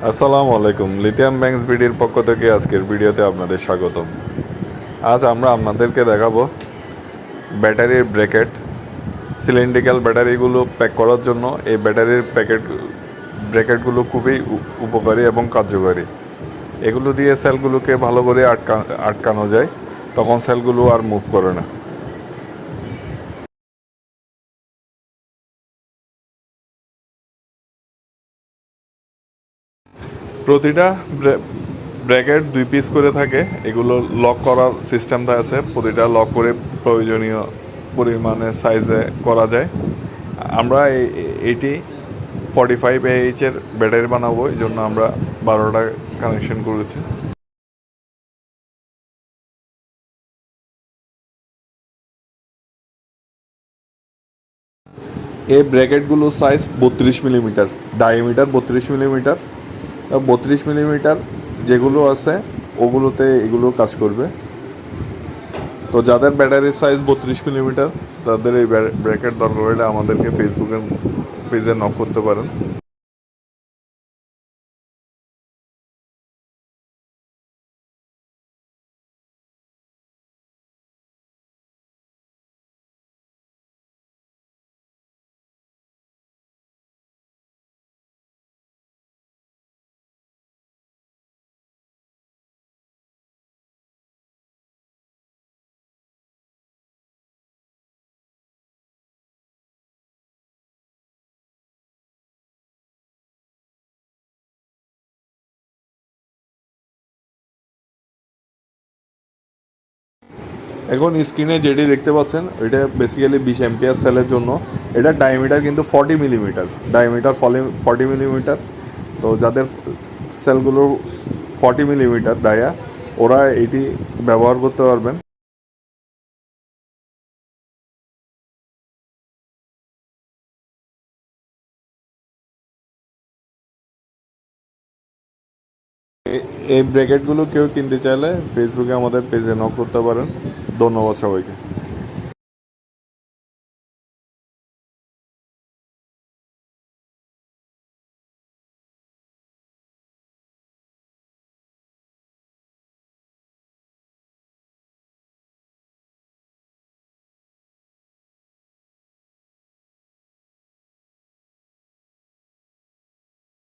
আসসালামু আলাইকুম। Lithium banks বিডির পক্ষ থেকে আজকের ভিডিওতে আপনাদের স্বাগতম। আজ আমরা আপনাদেরকে দেখাবো ব্যাটারির ব্র্যাকেট। সিলিন্ড্রিক্যাল ব্যাটারিগুলো প্যাক করার জন্য এই ব্যাটারির ব্র্যাকেটগুলো খুবই উপকারী এবং কার্যকারী। এগুলো দিয়ে সেলগুলোকে ভালো করে আটকানো যায়, তখন সেলগুলো আর মুভ করে না। প্রতিটা ব্র্যাকেট 2 পিস করে থাকে। এগুলো লক করার সিস্টেমটা আছে, প্রতিটা লক করে প্রয়োজনীয় পরিমাণে সাইজে করা যায়। আমরা এইটি 45 AH-এর ব্যাটারি বানাবো, এই জন্য আমরা 12টা কানেকশন করেছি। এই ব্র্যাকেটগুলো size 32 millimetre, diameter 32 millimetre. 32 millimetre যেগুলো আছে ওগুলোতে এগুলো কাজ করবে। তো যাদের ব্যাটারির সাইজ 32 মিলিমিটার, তাদের এই ব্র্যাকেট দরকার হলে আমাদেরকে ফেসবুকের পেজে নক করতে পারেন। এখন স্ক্রিনে যেটি দেখতে পাচ্ছেন এটা বেসিক্যালি 20 অ্যাম্পিয়ার সেলের জন্য। এটা ডায়ামিটার কিন্তু 40 মিলিমিটার, ডায়ামিটার 40 মিলিমিটার। তো যাদের সেলগুলো 40 মিলিমিটার ডায়া, ওরা এটি ব্যবহার করতে পারবেন। এই ব্র্যাকেটগুলো কেউ কিনতে চাইলে ফেসবুকে আমাদের পেজে নক করতে পারেন। ধন্যবাদ সবাইকে।